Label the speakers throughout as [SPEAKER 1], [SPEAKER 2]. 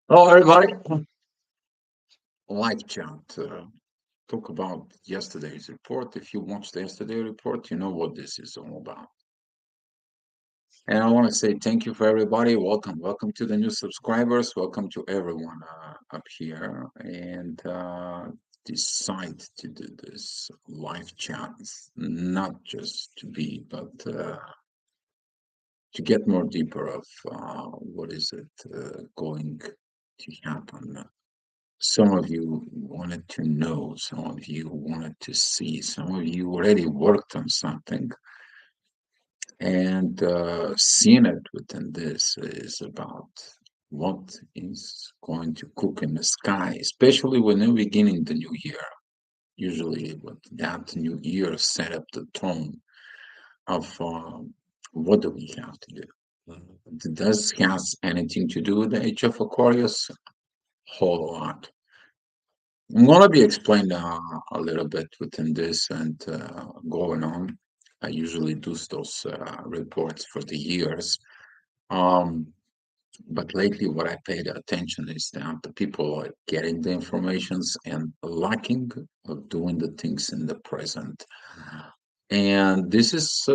[SPEAKER 1] Hello, everybody. Live chat. Talk about yesterday's report. If you watched the yesterday report, you know what this is all about. And I want to say thank you for everybody. Welcome to the new subscribers. Welcome to everyone up here. And decide to do this live chat, not just to be, but to get more deeper of what is it going to happen. Some of you wanted to know, some of you wanted to see, some of you already worked on something, and seeing it within this is about what is going to cook in the sky, especially when we're beginning the new year. Usually, with that new year set up the tone of what do we have to do. Does has anything to do with the age of Aquarius? Whole lot. I'm gonna be explained a little bit within this and going on. I usually do those reports for the years, um, but lately what I paid attention is that the people are getting the informations and lacking of doing the things in the present. And this is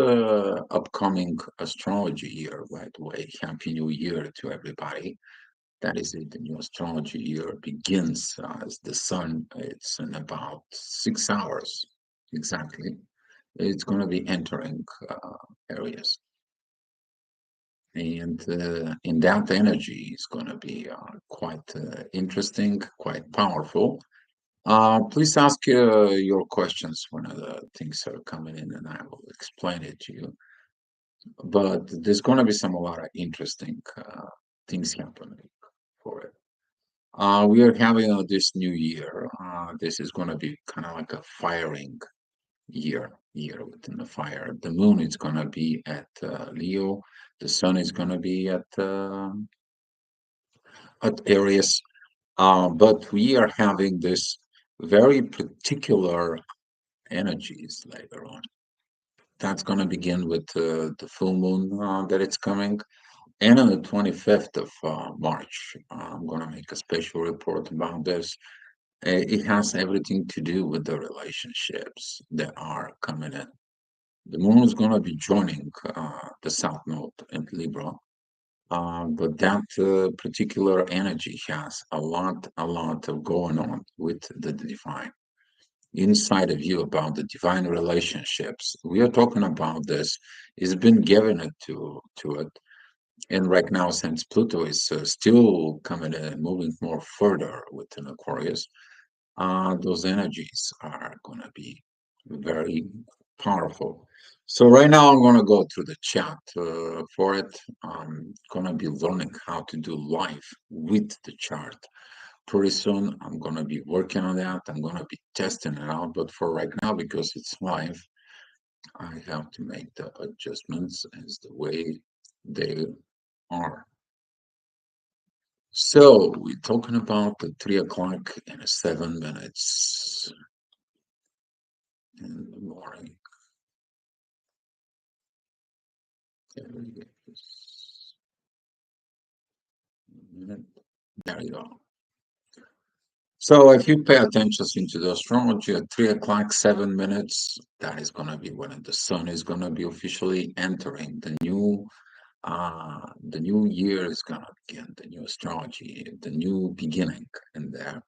[SPEAKER 1] upcoming astrology year, by the way. Happy New Year to everybody. That is it. The new astrology year begins as the sun. It's in about 6 hours exactly. It's going to be entering areas, and in that energy is going to be quite interesting, quite powerful. Please ask your questions when the things are coming in, and I will explain it to you. But there's going to be some a lot of interesting things happening for it. We are having this new year. This is going to be kind of like a firing year within the fire. The moon is going to be at Leo. The sun is going to be at Aries. But we are having this very particular energies later on. That's going to begin with the full moon that it's coming. And on the 25th of March, I'm going to make a special report about this. It has everything to do with the relationships that are coming in. The moon is going to be joining the south node in Libra, but that particular energy has a lot of going on with the divine. Inside of you about the divine relationships. We are talking about this. It's been given it to it. And right now, since Pluto is still coming in, moving more further within Aquarius, those energies are going to be very powerful. So right now I'm going to go through the chat for it. I'm going to be learning how to do live with the chart. Pretty soon I'm going to be working on that. I'm going to be testing it out. But for right now, because it's live, I have to make the adjustments as the way they are. So we're talking about the 3 o'clock and 7 minutes in the morning. There you go. So if you pay attention into the astrology at 3 o'clock, 7 minutes, that is going to be when the sun is going to be officially entering the new year is going to begin, the new astrology, the new beginning in there.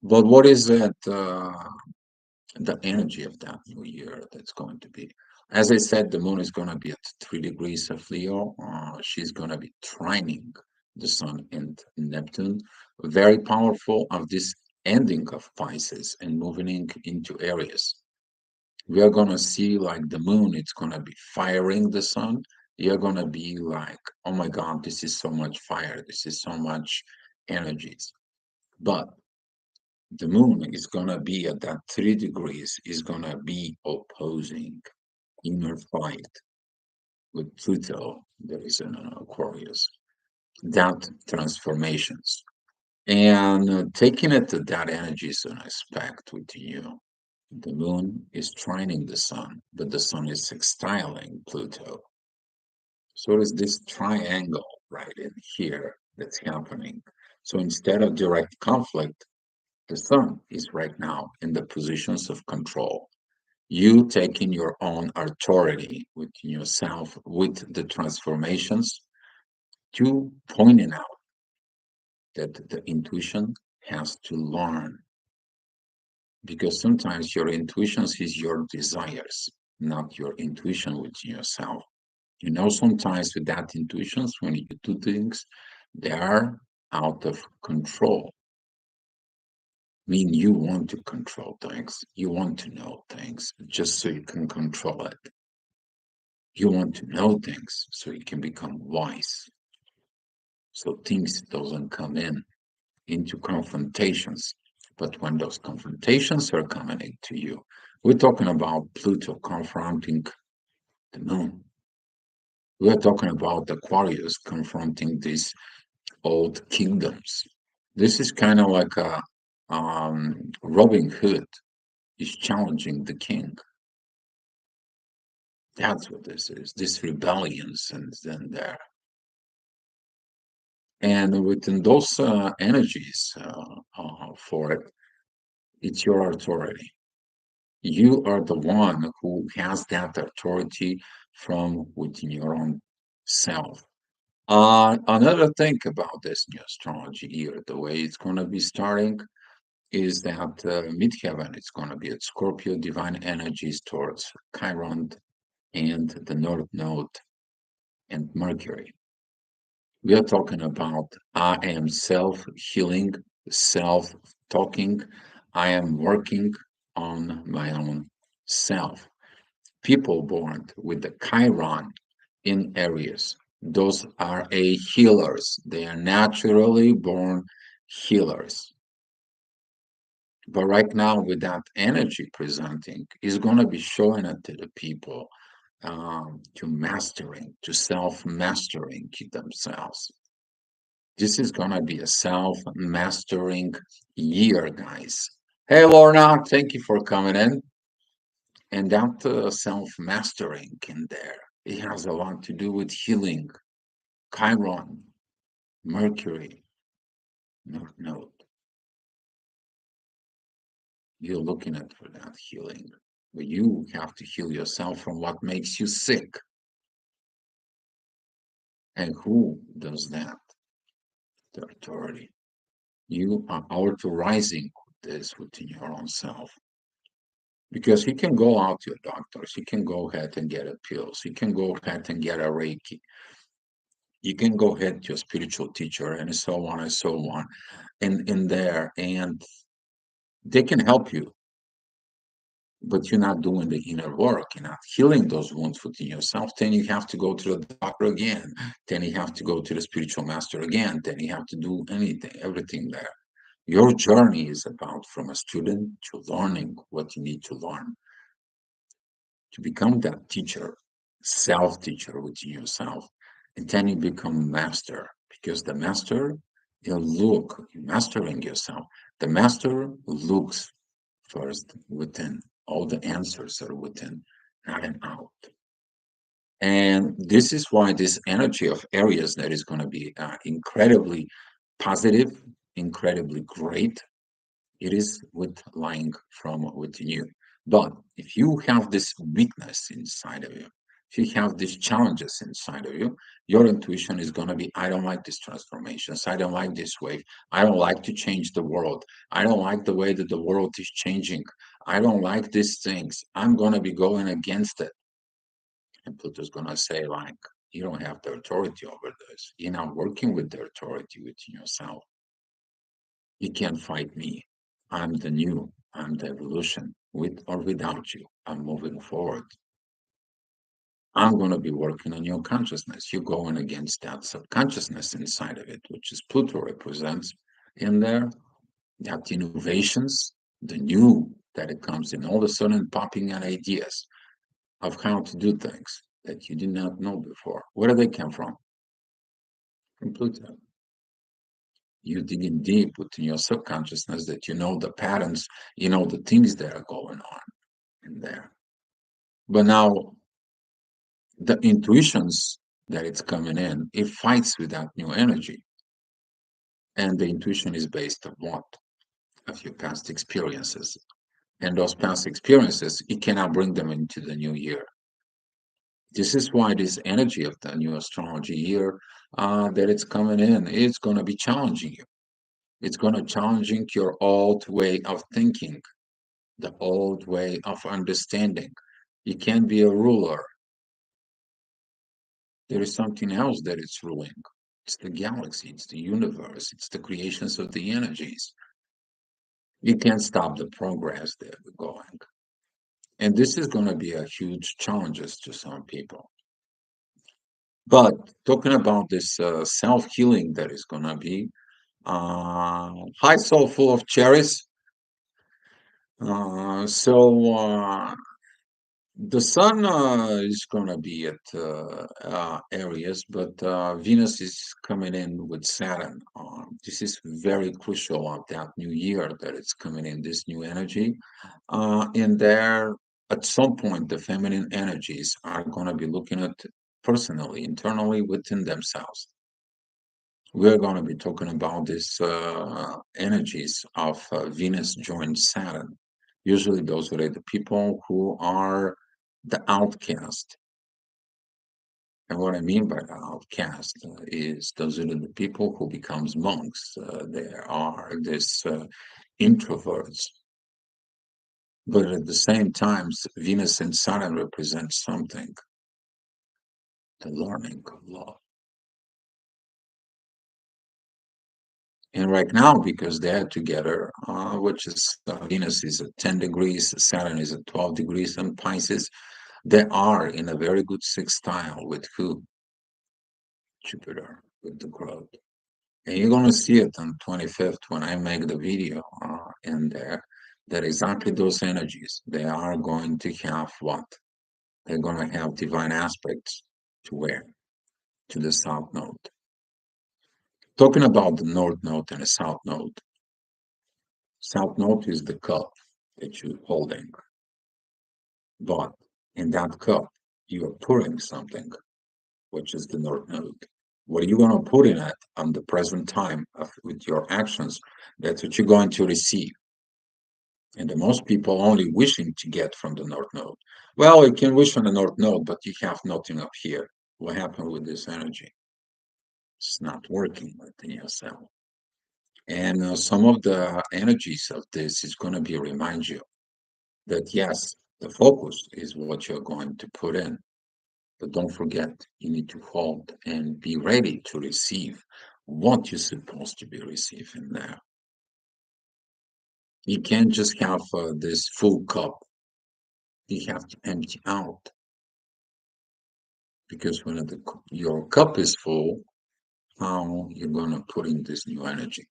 [SPEAKER 1] But what is it, the energy of that new year that's going to be? As I said, the moon is going to be at 3 degrees of Leo. She's going to be trining the sun and Neptune. Very powerful of this ending of Pisces and moving into Aries. We are going to see like the moon, it's going to be firing the sun. You're going to be like, oh my God, this is so much fire. This is so much energies. But the moon is going to be at that 3 degrees, is going to be opposing inner fight with Pluto that is in Aquarius. That transformations. And taking it to that energy is an aspect with you. The moon is trining the sun, but the sun is sextiling Pluto. So there's this triangle right in here that's happening. So instead of direct conflict, the sun is right now in the positions of control. You taking your own authority within yourself with the transformations, you pointing out that the intuition has to learn because sometimes your intuition is your desires, not your intuition within yourself. Sometimes with that intuitions, when you do things, they are out of control. Mean you want to control things, you want to know things just so you can control it. You want to know things so you can become wise. So things doesn't come into confrontations. But when those confrontations are coming into you, we're talking about Pluto confronting the moon. We're talking about Aquarius confronting these old kingdoms. This is kind of like a Robin Hood is challenging the king. That's what this is. This rebellions and then there. And within those energies for it, it's your authority. You are the one who has that authority from within your own self. Another thing about this new astrology year, the way it's going to be starting, is that midheaven is going to be at Scorpio, divine energies towards Chiron and the North Node and Mercury. We are talking about I am self healing, self talking. I am working on my own self. People born with the Chiron in Aries, those are a healers. They are naturally born healers. But right now, with that energy presenting, is going to be showing it to the people to mastering, to self mastering themselves. This is going to be a self mastering year, guys. Hey, Lorna, thank you for coming in. And that self mastering in there, it has a lot to do with healing. Chiron, Mercury, North Node. You're looking at for that healing. But you have to heal yourself from what makes you sick. And who does that? The authority. You are authorizing this within your own self. Because he can go out to your doctors, he can go ahead and get a pills, he can go ahead and get a Reiki, you can go ahead to a spiritual teacher, and so on and so on, in there, and they can help you, but you're not doing the inner work, you're not healing those wounds within yourself. Then you have to go to the doctor again, then you have to go to the spiritual master again, then you have to do everything there. Your journey is about from a student to learning what you need to learn to become that teacher, self teacher within yourself. And then you become master because the master, you look, mastering yourself. The master looks first within. All the answers are within, not an out. And this is why this energy of Aries that is going to be incredibly positive, incredibly great, it is with lying from within you. But if you have this weakness inside of you, if you have these challenges inside of you, your intuition is going to be, I don't like these transformations. I don't like this wave. I don't like to change the world. I don't like the way that the world is changing. I don't like these things. I'm going to be going against it. And Pluto's going to say, like, you don't have the authority over this. You're not working with the authority within yourself. You can't fight me. I'm the new, I'm the evolution. With or without you, I'm moving forward. I'm going to be working on your consciousness. You're going against that subconsciousness inside of it, which is Pluto represents in there. That innovations, the new that it comes in, all of a sudden popping out ideas of how to do things that you did not know before. Where do they come from? From Pluto. You digging deep within your subconsciousness that you know the patterns, you know the things that are going on in there. But now the intuitions that it's coming in, it fights with that new energy. And the intuition is based on what? Of your past experiences. And those past experiences, you cannot bring them into the new year. This is why this energy of the new astrology year that it's coming in, it's going to be challenging you. It's going to challenging your old way of thinking, the old way of understanding. You can't be a ruler. There is something else that it's ruling. It's the galaxy, it's the universe, it's the creations of the energies. You can't stop the progress that we're going. And this is going to be a huge challenges to some people. But talking about this self-healing that is going to be, hi, soul full of cherries. The sun is going to be at Aries, but Venus is coming in with Saturn. This is very crucial of that new year that it's coming in, this new energy. And there, at some point, the feminine energies are going to be looking at personally, internally within themselves. We're going to be talking about these energies of Venus joined Saturn. Usually, those are the people who are the outcast. And what I mean by the outcast is those are the people who becomes monks. There are these introverts. But at the same time, Venus and Saturn represent something, the learning of love. And right now, because they're together, which is Venus is at 10 degrees, Saturn is at 12 degrees, and Pisces, they are in a very good sextile with who? Jupiter, with the growth. And you're going to see it on 25th when I make the video in there, that exactly those energies, they are going to have what? They're going to have divine aspects to where? To the South Node. Talking about the North Node and the South Node, South Node is the cup that you're holding, but in that cup, you are pouring something, which is the North Node. What are you going to put in it on the present time with your actions? That's what you're going to receive. And the most people only wishing to get from the North Node. Well, you can wish on the North Node, but you have nothing up here. What happened with this energy? It's not working within yourself. And some of the energies of this is going to be remind you that yes, the focus is what you're going to put in, but don't forget you need to hold and be ready to receive what you're supposed to be receiving there. You can't just have this full cup. You have to empty out because when your cup is full, how you're going to put in this new energy?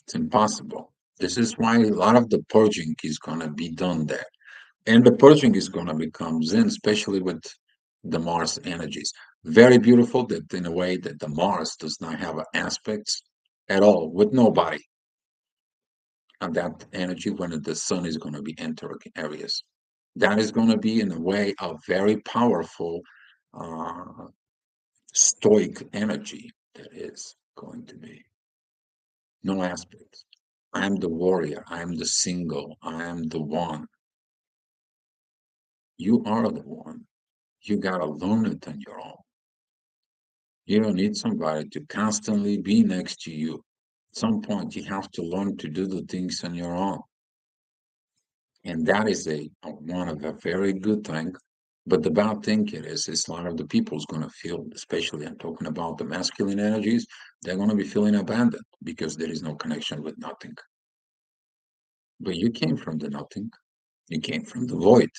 [SPEAKER 1] It's impossible. This is why a lot of the purging is going to be done there. And the purging is going to become Zen, especially with the Mars energies. Very beautiful that in a way that the Mars does not have aspects at all with nobody. And that energy when the sun is going to be entering areas. That is going to be in a way a very powerful uh, stoic energy that is going to be. No aspects. I am the warrior. I am the single. I am the one. You are the one. You gotta learn it on your own. You don't need somebody to constantly be next to you. At some point, you have to learn to do the things on your own. And that is a one of a very good thing. But the bad thing is a lot of the people's going to feel, especially I'm talking about the masculine energies, they're going to be feeling abandoned because there is no connection with nothing. But you came from the nothing. You came from the void.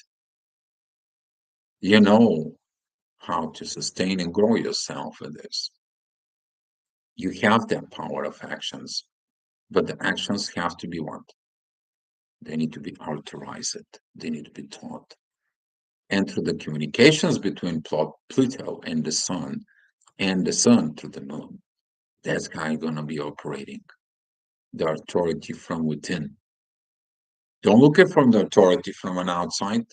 [SPEAKER 1] You know how to sustain and grow yourself with this. You have that power of actions, but the actions have to be what? They need to be authorized. They need to be taught. And through the communications between Pluto and the sun through the moon, that's how you're going to be operating. The authority from within. Don't look at from the authority from an outside.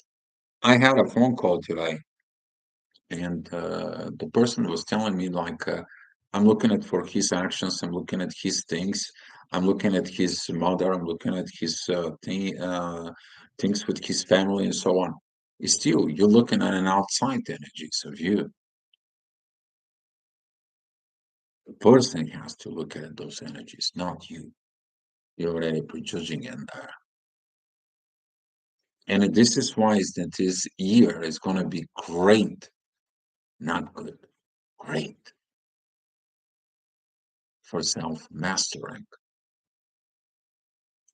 [SPEAKER 1] I had a phone call today, and the person was telling me like I'm looking at for his actions. I'm looking at his things. I'm looking at his mother. I'm looking at his things with his family and so on. Still, you're looking at an outside energies of you. The person has to look at those energies, not you. You're already prejudging in there. And this is why is that this year is going to be great, not good, great for self mastering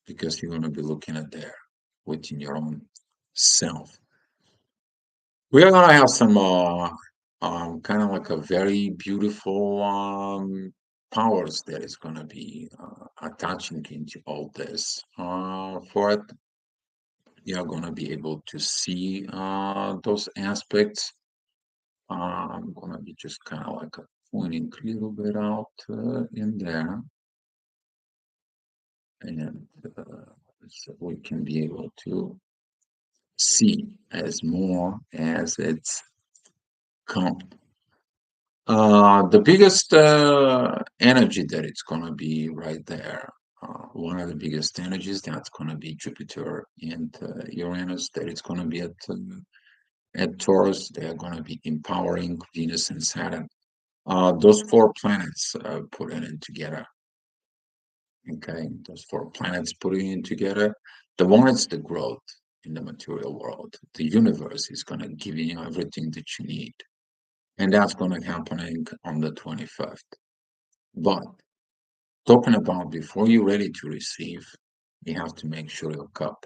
[SPEAKER 1] because you're going to be looking at there within your own self. We are going to have some kind of like a very beautiful powers that is going to be attaching into all this. For it, you're going to be able to see those aspects. I'm going to be just kind of like pointing a little bit out in there. And so we can be able to see as more as it's come. The biggest energy that it's going to be right there, one of the biggest energies that's going to be Jupiter and Uranus, that it's going to be at Taurus. They are going to be empowering Venus and Saturn. Those four planets putting it together. Okay, those four planets putting it together. The one is the growth in the material world. The universe is going to give you everything that you need. And that's going to happening on the 25th. But talking about before you're ready to receive, you have to make sure your cup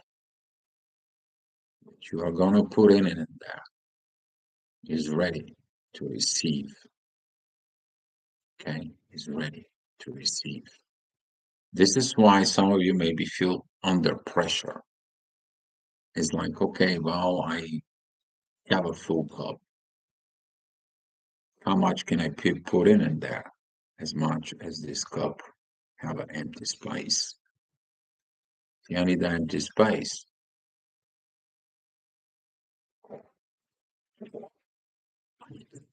[SPEAKER 1] that you are going to put in it there is ready to receive. Okay, is ready to receive. This is why some of you maybe feel under pressure. It's like, okay, well, I have a full cup. How much can I put in there? As much as this cup have an empty space. You need an empty space.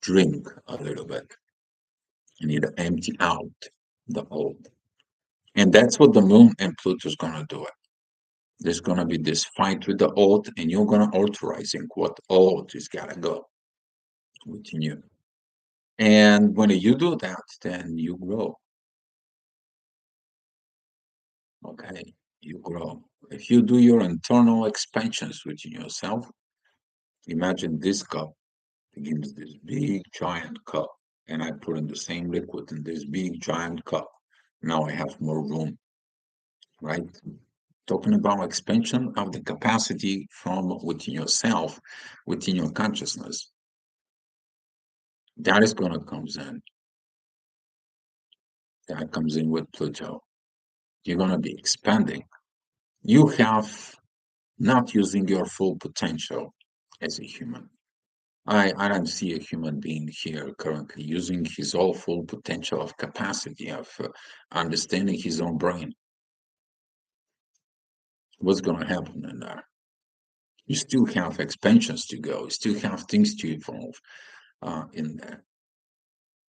[SPEAKER 1] Drink a little bit. You need to empty out the old. And that's what the moon and Pluto is going to do it. There's going to be this fight with the old, and you're going to authorizing what old is got to go within you. And when you do that, then you grow. Okay, you grow. If you do your internal expansions within yourself, imagine this cup begins this big giant cup, and I put in the same liquid in this big giant cup. Now I have more room, right? Talking about expansion of the capacity from within yourself, within your consciousness. That is going to comes in. That comes in with Pluto. You're going to be expanding. You have not using your full potential as a human. I don't see a human being here currently using his all full potential of capacity of understanding his own brain. What's going to happen in there? You still have expansions to go. You still have things to evolve in there.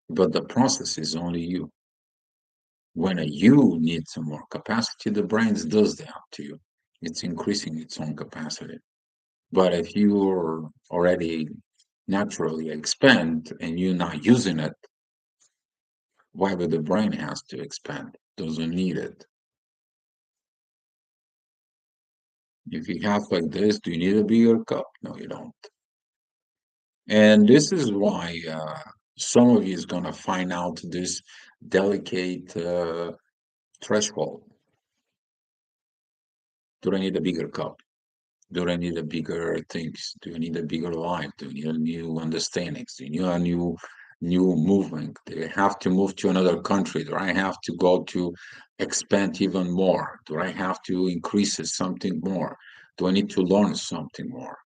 [SPEAKER 1] But the process is only you. When you need some more capacity, the brain does that to you. It's increasing its own capacity. But if you're already naturally expand and you're not using it, why would the brain has to expand? Doesn't need it. If you have like this, do you need a bigger cup? No, you don't. And this is why some of you is gonna find out this delicate threshold. Do I need a bigger cup? Do I need a bigger things? Do you need a bigger life? Do you need a new understandings? Do you need a new movement? Do I have to move to another country? Do I have to go to expand even more? Do I have to increase it something more? Do I need to learn something more?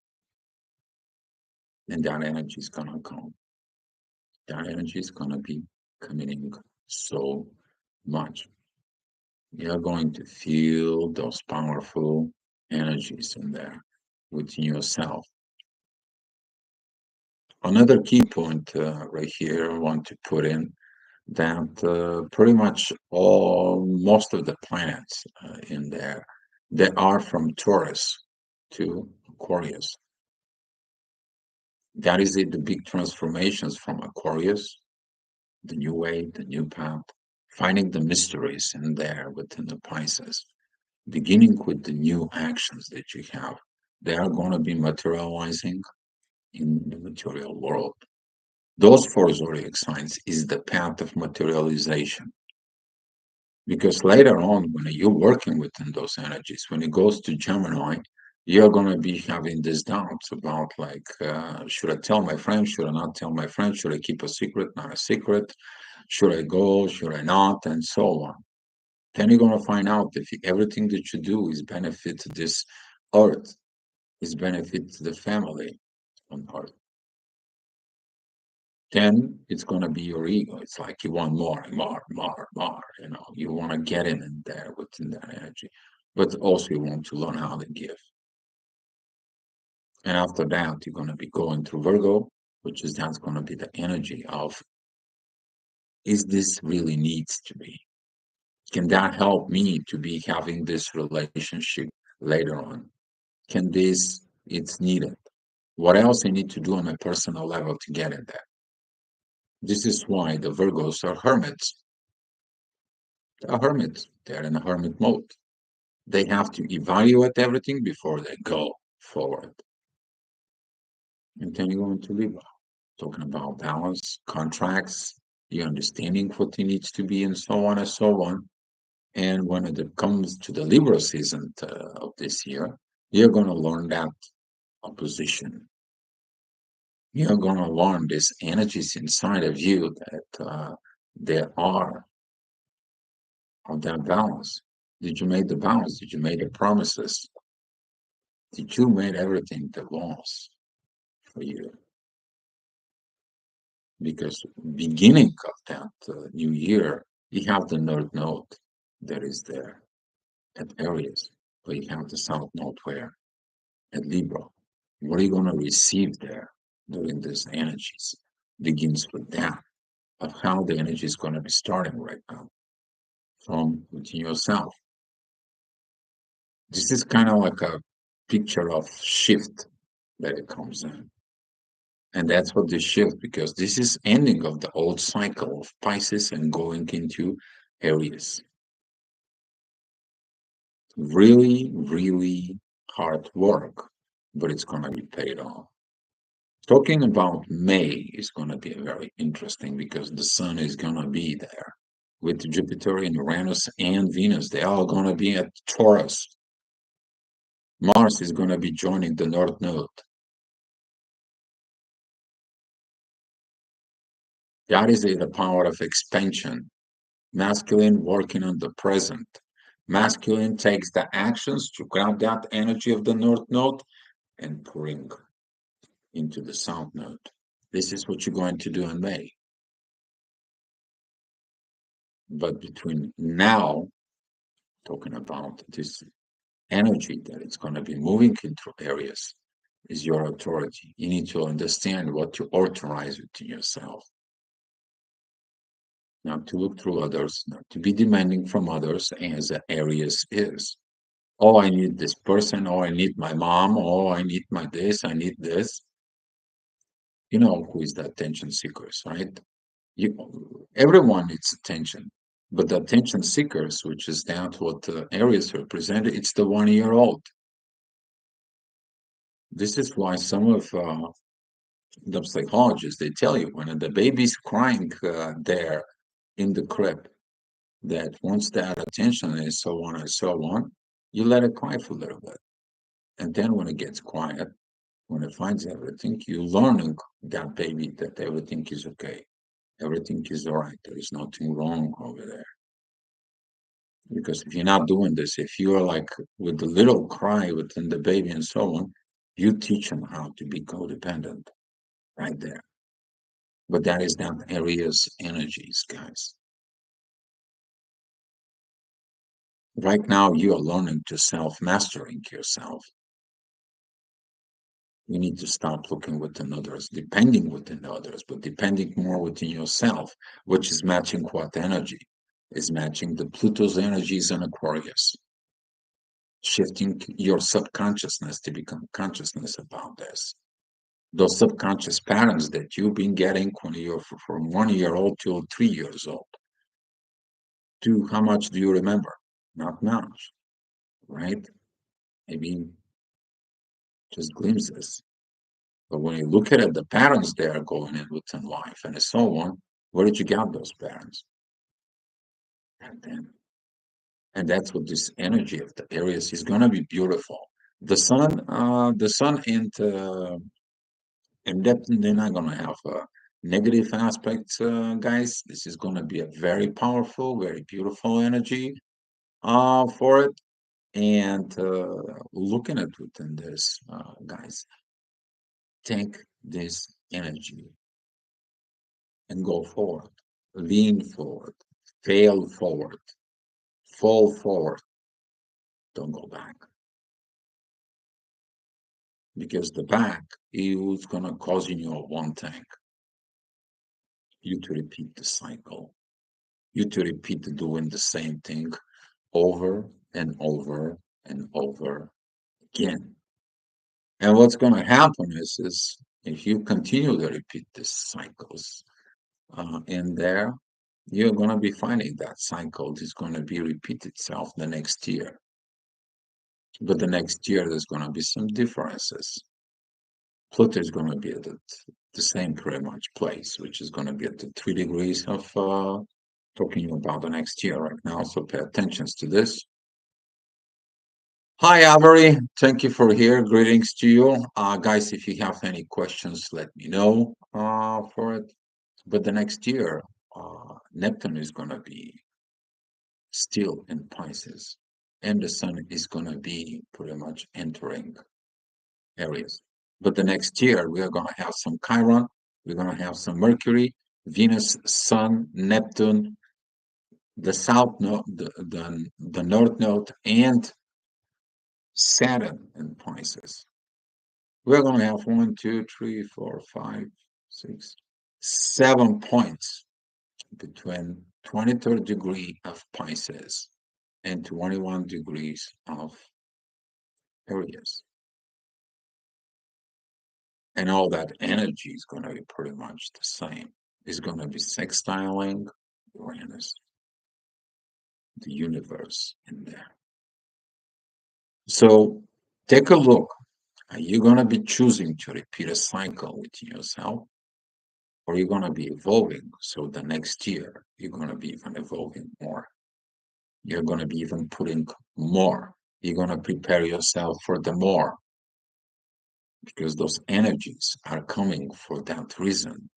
[SPEAKER 1] And that energy is gonna come. That energy is gonna be coming in so much. You're going to feel those powerful energies in there within yourself. Another key point right here I want to put in that pretty much all most of the planets in there, they are from Taurus to Aquarius. That is it, the big transformations from Aquarius, the new way, the new path, finding the mysteries in there within the Pisces, beginning with the new actions that you have. They are going to be materializing in the material world. Those four zodiac signs is the path of materialization. Because later on, when you're working within those energies, when it goes to Gemini, you're going to be having these doubts about like, should I tell my friend? Should I not tell my friend? Should I keep a secret? Not a secret? Should I go? Should I not? And so on. Then you're going to find out if everything that you do is benefit to this earth, is benefit to the family on earth. Then it's going to be your ego. It's like you want more and more, more, more. You know, you want to get in there within that energy, but also you want to learn how to give. And after that, you're going to be going through Virgo, which is that's going to be the energy of, is this really needs to be? Can that help me to be having this relationship later on? Can this, it's needed? What else I need to do on a personal level to get in there? This is why the Virgos are hermits. They're hermits. They're in a hermit mode. They have to evaluate everything before they go forward. And then you go into Libra, talking about balance, contracts, the understanding what it needs to be, and so on and so on. And when it comes to the Libra season of this year, you're going to learn that opposition. You're going to learn these energies inside of you that there are of that balance. Did you make the balance? Did you make the promises? Did you make everything that was for you? Because beginning of that new year, you have the North Node that is there at Aries, but you have the South Node where at Libra. What are you going to receive there during these energies? Begins with that of how the energy is going to be starting right now from within yourself. This is kind of like a picture of shift that it comes in. And that's what this shift, because this is ending of the old cycle of Pisces and going into Aries. Really, really hard work, but it's going to be paid off. Talking about May is going to be very interesting because the sun is going to be there with Jupiter and Uranus and Venus. They are going to be at Taurus. Mars is going to be joining the North Node. That is the power of expansion. Masculine working on the present. Masculine takes the actions to grab that energy of the North Node and bring into the South Node. This is what you're going to do in May. But between now, talking about this energy that it's going to be moving into areas, is your authority. You need to understand what you authorize within yourself. Not to look through others, not to be demanding from others as Aries is. Oh, I need this person. Oh, I need my mom. Oh, I need my this. I need this. You know who is the attention seekers, right? Everyone needs attention, but the attention seekers, which is that what the Aries represent, it's the 1 year old. This is why some of the psychologists they tell you when the baby's crying there in the crib, that once that attention is so on and so on, you let it cry for a little bit. And then when it gets quiet, when it finds everything, you're learning that baby that everything is okay. Everything is all right. There is nothing wrong over there. Because if you're not doing this, if you're like with the little cry within the baby and so on, you teach them how to be codependent right there. But that is not Aries energies, guys. Right now, you are learning to self-mastering yourself. You need to stop looking within others, depending within others, but depending more within yourself, which is matching what energy? Is matching the Pluto's energies in Aquarius, shifting your subconsciousness to become consciousness about this. Those subconscious patterns that you've been getting when you're from 1 year old to 3 years old. To how much do you remember? Not much, right? Maybe just glimpses. But when you look at it, the patterns they are going in within life and so on, where did you get those patterns? And then, and that's what this energy of the Aries is going to be beautiful. The sun and that they're not going to have negative aspects, guys. This is going to be a very powerful, very beautiful energy for it. And looking at within this, guys, take this energy and go forward, lean forward, fail forward, fall forward. Don't go back because the back is going to cause you one thing: you to repeat the cycle, you to repeat doing the same thing over and over and over again. And what's going to happen is if you continue to repeat these cycles in there, you're going to be finding that cycle is going to be repeat itself the next year. But the next year, there's going to be some differences. Pluto is going to be at the same pretty much place, which is going to be at the 3 degrees of talking about the next year right now. So pay attention to this. Hi, Avery. Thank you for here. Greetings to you. Guys, if you have any questions, let me know for it. But the next year, Neptune is going to be still in Pisces, and the Sun is going to be pretty much entering Aries. But the next year, we are going to have some Chiron, we're going to have some Mercury, Venus, Sun, Neptune, the South Node, the North Node, and Saturn in Pisces. We're going to have 1, 2, 3, 4, 5, 6, 7 points between 23rd degree of Pisces and 21 degrees of Aries. And all that energy is going to be pretty much the same. It's going to be sextiling Uranus, the universe in there. So take a look. Are you going to be choosing to repeat a cycle within yourself? Or are you going to be evolving? So the next year, you're going to be even evolving more. You're going to be even putting more. You're going to prepare yourself for the more. Because those energies are coming for that reason,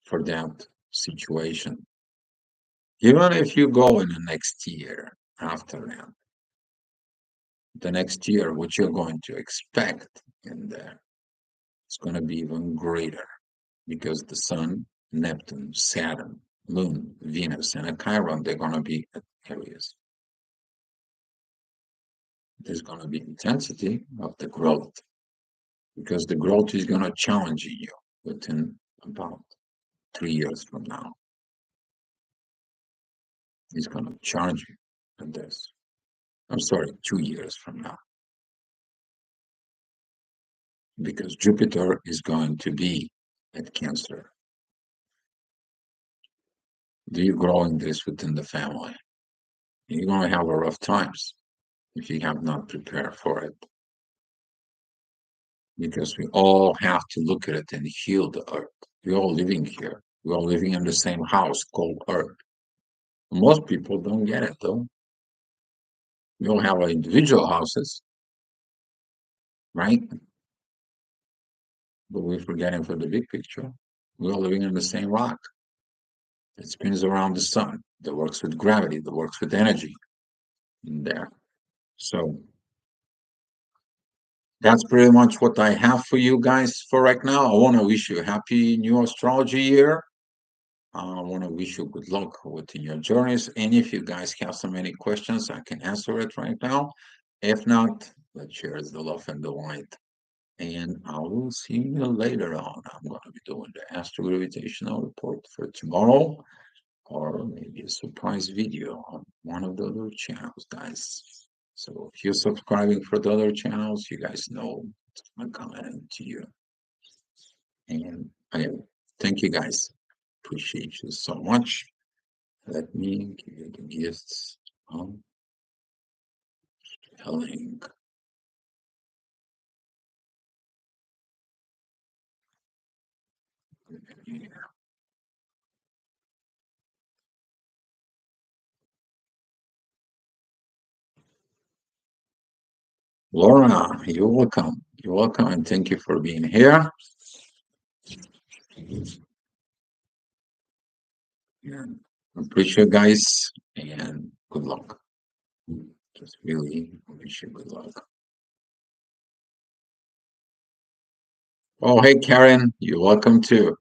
[SPEAKER 1] for that situation. Even if you go in the next year after that, the next year, what you're going to expect in there is going to be even greater because the Sun, Neptune, Saturn, Moon, Venus, and a Chiron, they're going to be at Aries. There's going to be intensity of the growth because the growth is going to challenge you within about 3 years from now. It's going to challenge you in this. I'm sorry, 2 years from now. Because Jupiter is going to be at Cancer. Do you grow in this within the family? You're going to have a rough times if you have not prepared for it. Because we all have to look at it and heal the earth. We're all living here. We're all living in the same house called Earth. Most people don't get it though. We all have our individual houses, right? But we're forgetting for the big picture. We're all living in the same rock. It spins around the sun, that works with gravity, that works with energy in there. So that's pretty much what I have for you guys for right now. I want to wish you a happy new astrology year. I want to wish you good luck within your journeys. And if you guys have so many questions, I can answer it right now. If not, let's share the love and the light. And I will see you later on. I'm going to be doing the astro gravitational report for tomorrow, or maybe a surprise video on one of the other channels, guys. So if you're subscribing for the other channels, you guys know I'm coming to you. And I thank you guys. Appreciate you so much. Let me give you the gifts of healing. Laura, you're welcome. You're welcome, and thank you for being here. And appreciate you guys, and good luck. Just really wish you good luck. Oh, hey, Karen, you're welcome too.